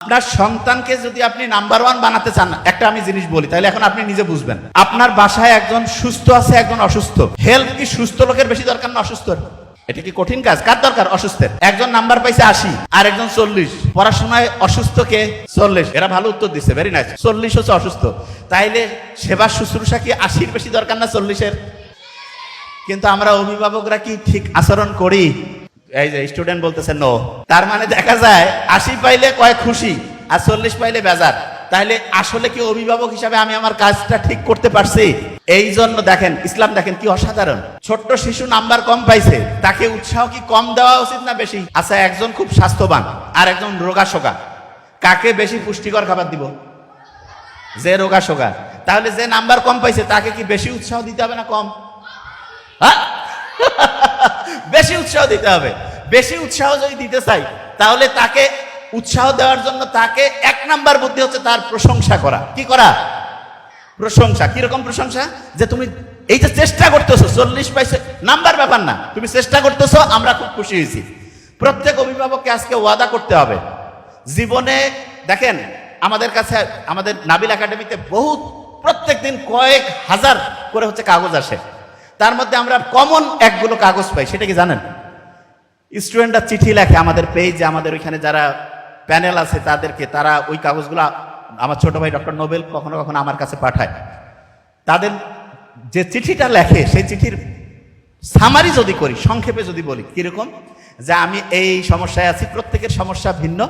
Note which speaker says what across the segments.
Speaker 1: আপনার সন্তানকে যদি আপনি নাম্বার ওয়ান বানাতে চান, একটা আমি জিনিস বলি, তাহলে এখন আপনি নিজে বুঝবেন। আপনার বাসায় একজন সুস্থ আছে, একজন অসুস্থ। হেল্প কি সুস্থ লোকের বেশি দরকার না অসুস্থর? এটা কি কঠিন কাজ? কার দরকার? অসুস্থের। একজন নাম্বার পাইছে 80 আর একজন 40, পড়াশোনায় অসুস্থ কে 40। এরা ভালো উত্তর দিচ্ছে, ভেরি নাইস। 40 হচ্ছে অসুস্থ, তাইলে সেবা শুশ্রূষা কি 80-র বেশি দরকার না 40-এর? কিন্তু আমরা অভিভাবকরা কি ঠিক আচরণ করি? এই যে স্টুডেন্ট বলতেছে নো, তার মানে দেখা যায় 80 পাইলে কয় খুশি আর 40 পাইলে বেজার। তাহলে আসলে কি অভিভাবক হিসাবে আমি আমার কাজটা ঠিক করতে পারছি? এই জন্য দেখেন ইসলাম দেখেন কি অসাধারণ। ছোট্ট শিশু নাম্বার কম পাইছে, তাকে উৎসাহ কি কম দেওয়া উচিত না বেশি? আচ্ছা, একজন খুব স্বাস্থ্যবান আর একজন রোগাশোকা, কাকে বেশি পুষ্টিকর খাবার দিব? যে রোগাশোকা। তাহলে যে নাম্বার কম পাইছে তাকে কি বেশি উৎসাহ দিতে হবে না কম? হ্যাঁ, বেশি উৎসাহ দিতে হবে। বেশি উৎসাহ যদি দিতে চাই, তাহলে তাকে উৎসাহ দেওয়ার জন্য তাকে 1 নাম্বার বুদ্ধি হচ্ছে তার প্রশংসা করা। কি করা? প্রশংসা। কিরকম প্রশংসা? যে তুমি এই যে চেষ্টা করতেছো, 40 পাইছে নাম্বার ব্যাপার না, তুমি চেষ্টা করতেছো, আমরা খুব খুশি হয়েছি। প্রত্যেক অভিভাবককে আজকে ওয়াদা করতে হবে জীবনে। দেখেন আমাদের কাছে, আমাদের নাবিল একাডেমিতে বহুত প্রত্যেক দিন কয়েক হাজার করে হচ্ছে কাগজ আসে। তার মধ্যে আমরা কমন একগুলো কাগজ পাই, সেটা কি জানেন? স্টুডেন্টরা চিঠি লেখে আমাদের পেজে, আমাদের ওইখানে যারা প্যানেল আছে তাদেরকে, তারা ওই কাগজগুলো আমার ছোট ভাই ডক্টর নোবেল কখনো কখনো আমার কাছে পাঠায়। তাদের যে চিঠিটা লেখে সেই চিঠির সামারি যদি করি, সংক্ষেপে যদি বলি, কিরকম যে আমি এই সমস্যায় আছি, প্রত্যেকের সমস্যা ভিন্ন,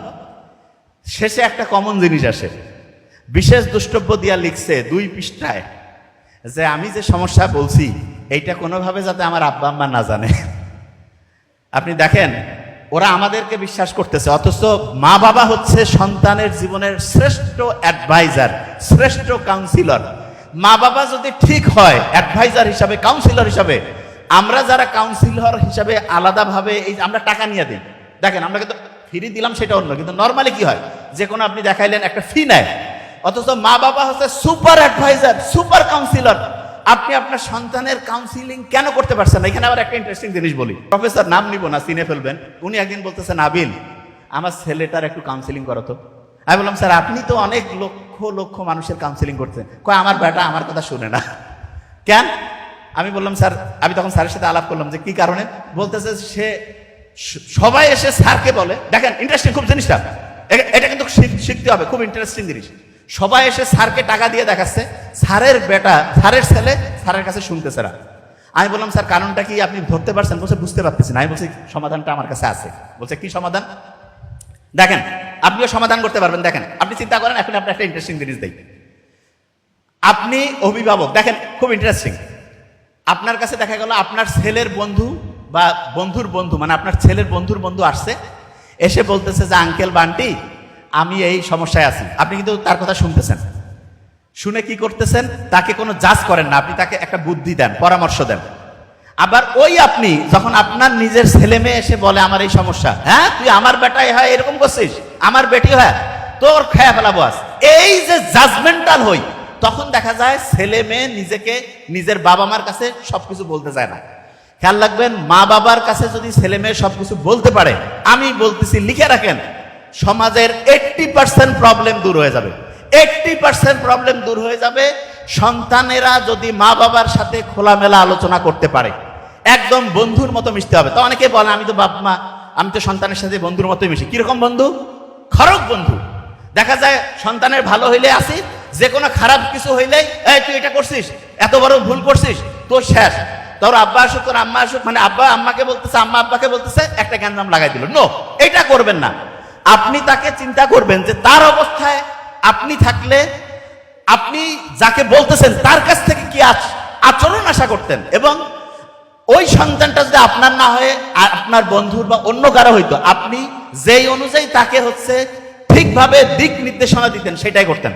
Speaker 1: শেষে একটা কমন জিনিস আসে। বিশেষ দ্রষ্টব্য দিয়া লিখছে 2 পৃষ্ঠায় যে আমি যে সমস্যা বলছি এইটা কোনোভাবে যাতে আমার আব্বা আম্মা না জানে। আপনি দেখেন ওরা আমাদেরকে বিশ্বাস করতেছে, অথচ মা বাবা হচ্ছে সন্তানের জীবনের শ্রেষ্ঠ অ্যাডভাইজার, শ্রেষ্ঠ কাউন্সিলর। মা বাবা যদি ঠিক হয় অ্যাডভাইজার হিসাবে, কাউন্সিলর হিসাবে, আমরা যারা কাউন্সিলর হিসাবে আলাদাভাবে এই আমরা টাকা নিয়ে দিই। দেখেন আমরা কিন্তু ফ্রি দিলাম সেটা অন্য, কিন্তু নর্মালি কি হয়, যে কোনো আপনি দেখাইলেন একটা ফি নেয়, অথচ মা বাবা হচ্ছে সুপার অ্যাডভাইজার, সুপার কাউন্সিলর। আপনি আপনার সন্তানের কাউন্সিলিং কেন করতে পারছেন না? এখানে আবার একটা ইন্টারেস্টিং জিনিস বলি। প্রফেসর, নাম নিব না, চিনে ফেলবেন, উনি একদিন বলতেছেন নাবিল আমার ছেলেটার একটু কাউন্সিলিং করো তো। আমি বললাম স্যার আপনি তো অনেক লক্ষ লক্ষ মানুষের কাউন্সিলিং করতেন। কয় আমার বেটা আমার কথা শুনে না। কেন? আমি বললাম স্যার, আমি তখন স্যারের সাথে আলাপ করলাম যে কি কারণে। বলতেছে সে সবাই এসে স্যারকে বলে, দেখেন ইন্টারেস্টিং খুব জিনিসটা, এটা কিন্তু শিখতে হবে, খুব ইন্টারেস্টিং জিনিস। সবাই এসে স্যারকে টাকা দিয়ে দেখাচ্ছে, স্যারের বেটা, স্যারের ছেলে স্যারের কাছে শুনতেছে না। আমি বললাম স্যার কারণটা কি আপনি ধরতে পারছেন? বলছে বুঝতে পারতেছি না। আমি বলছি সমাধানটা আমার কাছে আছে। বলছে কি সমাধান? দেখেন আপনিও সমাধান করতে পারবেন। দেখেন আপনি চিন্তা করেন, এখন আপনি একটা ইন্টারেস্টিং জিনিস দেই। আপনি অভিভাবক, দেখেন খুব ইন্টারেস্টিং। আপনার কাছে দেখা গেল আপনার ছেলের বন্ধু বা বন্ধুর বন্ধু, মানে আপনার ছেলের বন্ধুর বন্ধু আসছে, এসে বলতেছে যে আঙ্কেল বান্টি আমি এই সমস্যায় আছি। আপনি কিন্তু তার কথা শুনতেছেন, শুনে কি করতেছেন? তাকে কোনো জাজ করেন না, আপনি তাকে একটা বুদ্ধি দেন, পরামর্শ দেন। আবার ওই আপনি যখন আপনার নিজের ছেলে মেয়ে এসে বলে আমার এই সমস্যা, হ্যাঁ তুই আমার বেটাই হয় এরকম করছিস, আমার বেটি হয় তোর খেয়া ফেলাবো আজ, এই যে জাজমেন্টাল হই, তখন দেখা যায় ছেলে মেয়ে নিজেকে নিজের বাবা মার কাছে সবকিছু বলতে চায় না। খেয়াল রাখবেন, মা বাবার কাছে যদি ছেলে মেয়ে সবকিছু বলতে পারে, আমি বলতেছি লিখে রাখেন, সমাজের 80% প্রবলেম দূর হয়ে যাবে। 80% প্রবলেম দূর হয়ে যাবে সন্তানেরা যদি মা বাবার সাথে খোলামেলা আলোচনা করতে পারে, একদম বন্ধুর মতো মিশতে হবে। তো অনেকে বলে আমি তো বাপ মা, আমি তো সন্তানের সাথে বন্ধুর মতোই মিশি। কিরকম বন্ধু? খরক বন্ধু। দেখা যায় সন্তানের ভালো হইলে আসি, যে কোনো খারাপ কিছু হইলেই এই তুই এটা করছিস, এত বড় ভুল করছিস, তোর শেষ, তোর আব্বা আসুক তোর আম্মা আসুক, মানে আব্বা আম্মাকে বলতেছে, আম্মা আব্বাকে বলতেছে, একটা গ্যাঞ্জাম লাগাই দিল। নো, এটা করবেন না। আপনি তাকে চিন্তা করবেন যে তার অবস্থায় আপনি থাকলে আপনি যাকে বলতেছেন তার কাছ থেকে কি আচরণ আশা করতেন, এবং ওই সন্তানটা যদি আপনার না হয়ে আপনার বন্ধুর বা অন্য কারো হইতো, আপনি যেই অনুযায়ী তাকে হচ্ছে ঠিকভাবে দিক নির্দেশনা দিতেন সেটাই করতেন।